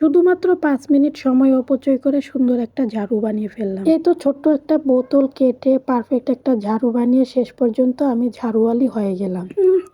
শুধুমাত্র ৫ মিনিট সময় অপচয় করে সুন্দর একটা ঝাড়ু বানিয়ে ফেললাম। এই তো ছোট্ট একটা বোতল কেটে পারফেক্ট একটা ঝাড়ু বানিয়ে শেষ পর্যন্ত আমি ঝাড়ুওয়ালি হয়ে গেলাম।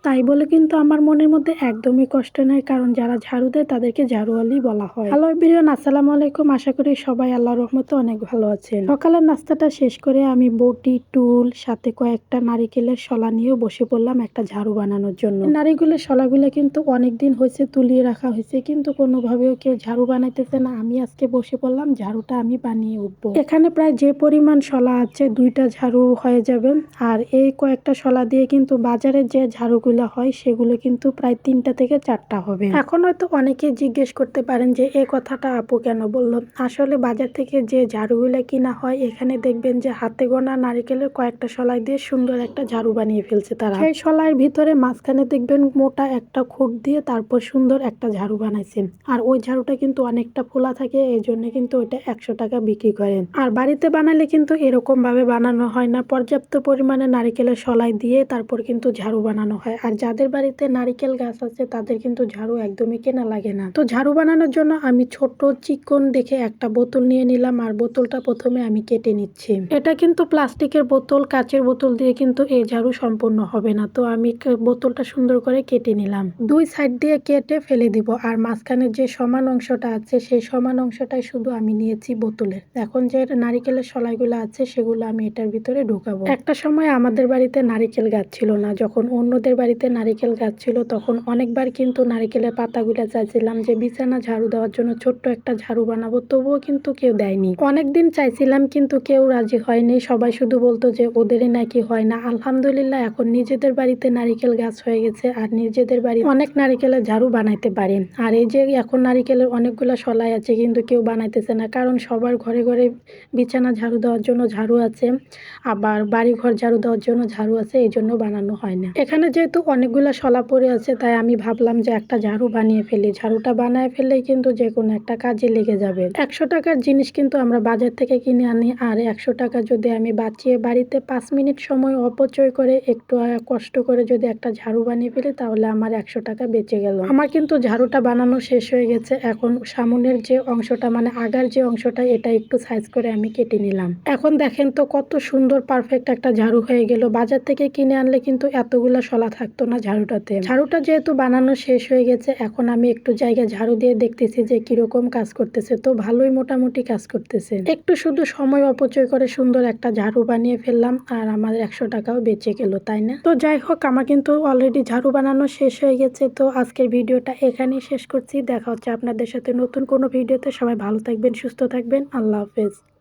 তাই বলে কিন্তু আমার মনের মধ্যে একদমই কষ্ট নেই, কারণ যারা ঝাড়ু দেয় তাদেরকে ঝাড়ুওয়ালি বলা হয়। হ্যালো এভরিওয়ান, আসসালামু আলাইকুম। আশা করি সবাই আল্লাহর রহমতে অনেক ভালো আছেন। সকালের নাস্তাটা শেষ করে আমি বটি, টুল সাথে কয়েকটা নারিকেলের শলা নিয়েও বসে পড়লাম একটা ঝাড়ু বানানোর জন্য। নারিকেলের শলাগুলো কিন্তু অনেকদিন হয়েছে তুলিয়ে রাখা হয়েছে, কিন্তু কোনোভাবেও কেউ ঝাড়ু বানাইতেছে না। আমি আজকে বসে পড়লাম, ঝাড়ুটা আমি বানিয়ে উঠবো। এখানে প্রায় যে পরিমাণ শলা আছে 2টা ঝাড়ু হয়ে যাবে। আর এই কয়েকটা শলা দিয়ে কিন্তু বাজারে যে ঝাড়ুগুলো হয় সেগুলো কিন্তু প্রায় 3টা থেকে 4টা হবে। এখন হয়তো অনেকেই জিজ্ঞেস করতে পারেন যে এই কথাটা আপু কেন বললো। আসলে বাজার থেকে যে ঝাড়ুগুলো কিনা হয় এখানে দেখবেন যে হাতে গোনা নারিকেলের কয়েকটা শলাই দিয়ে সুন্দর একটা ঝাড়ু বানিয়ে ফেলছে তারা। সেই শলাইয়ের ভিতরে মাঝখানে দেখবেন মোটা একটা খুঁট দিয়ে তারপর সুন্দর একটা ঝাড়ু বানাইছে। আর ওই ঝাড়ুটা কিন্তু অনেকটা ফোলা থাকে, এই জন্য কিন্তু ওইটা 100 টাকা বিক্রি করেন। আর বাড়িতে বানালে কিন্তু এরকম ভাবে বানানো হয় না, পর্যাপ্ত পরিমাণে নারিকেলের শলাই দিয়ে তারপর কিন্তু ঝাড়ু বানানো হয়। আর যাদের বাড়িতে নারিকেল গাছ আছে তাদের কিন্তু ঝাড়ু একদমই কেনা লাগে না। তো ঝাড়ু বানানোর জন্য আমি ছোট চিকন দেখে একটা বোতল নিয়ে নিলাম, আর বোতলটা প্রথমে আমি কেটে নিচ্ছি। এটা কিন্তু প্লাস্টিকের বোতল, কাচের বোতল দিয়ে কিন্তু এই ঝাড়ু সম্পূর্ণ হবে না। তো আমি বোতলটা সুন্দর করে কেটে নিলাম, 2 সাইড দিয়ে কেটে ফেলে দিব। আর মাঝখানে যে সমান অংশটা আছে সেই সমান অংশটাই শুধু আমি নিয়েছি বোতলের। এখন যে নারিকেলের শলাইগুলো আছে সেগুলো আমি এটার ভিতরে ঢুকাবো। একটা সময় আমাদের বাড়িতে নারিকেল গাছ ছিল না, যখন অন্যদের বাড়িতে নারিকেল গাছ ছিল তখন অনেকবার কিন্তু নারিকেলের পাতাগুলো চাইছিলাম যে বিছানা ঝাড়ু দেওয়ার জন্য ছোট্ট একটা ঝাড়ু বানাবো, তবুও কিন্তু কেউ দেয়নি। অনেকদিন চাইছিলাম কিন্তু কেউ রাজি হয়নি, সবাই শুধু বলতো যে ওদেরই নাকি হয় না। আলহামদুলিল্লাহ এখন নিজেদের বাড়িতে নারিকেল গাছ হয়ে গেছে আর নিজেদের বাড়ি অনেক নারিকেলের ঝাড়ু বানাইতে পারি। আর এই যে এখন নারিকেলের অনেকগুলো শলাই আছে কিন্তু কেউ বানাইতেছে না, কারণ সবার ঘরে ঘরে বিছানা ঝাড়ু দেওয়ার জন্য ঝাড়ু আছে, আবার বাড়ি ঘর ঝাড়ু দেওয়ার জন্য ঝাড়ু আছে, এই জন্য বানানো হয় না। এখানে যেহেতু অনেকগুলো শলা পড়ে আছে তাই আমি ভাবলাম যে একটা ঝাড়ু বানিয়ে ফেলি। ঝাড়ুটা বানায় ফেললেই কিন্তু যে কোনো একটা কাজে লেগে যাবে। 100 টাকার জিনিস কিন্তু আমরা বাজার থেকে কিনে আনি, আর 100 টাকা যদি আমি বাঁচিয়ে বাড়িতে 5 মিনিট সময় অপচয় করে একটু কষ্ট করে যদি একটা ঝাড়ু বানিয়ে ফেলি তাহলে আমার 100 টাকা বেঁচে গেল। আমার কিন্তু ঝাড়ুটা বানানো শেষ হয়ে গেছে। এখন সামনের যে অংশটা মানে আগার যে অংশটা এটা একটু সাইজ করে আমি কেটে নিলাম। এখন দেখেন তো কত সুন্দর পারফেক্ট একটা ঝাড়ু হয়ে গেল। বাজার থেকে কিনে আনলে কিন্তু এতগুলা শলা থাকতো না ঝাড়ুটাতে। ঝাড়ুটা যেহেতু বানানো শেষ হয়ে গেছে এখন আমি একটু জায়গায় ঝাড়ু দিয়ে দেখতেছি যে কিরকম কাজ করতেছে। তো ভালোই মোটামুটি কাজ করতেছে। একটু শুধু সময় অপচয় করে সুন্দর একটা ঝাড়ু বানিয়ে ফেললাম আর আমার 100 টাকাও বেঁচে গেল, তাই না? তো যাই হোক, আমার কিন্তু অলরেডি ঝাড়ু বানানো শেষ হয়ে গেছে। তো আজকের ভিডিওটা এখানেই শেষ করছি। দেখা হচ্ছে আপনাদের সাথে নতুন কোনো ভিডিওতে। সবাই ভালো থাকবেন, সুস্থ থাকবেন। আল্লাহ হাফেজ।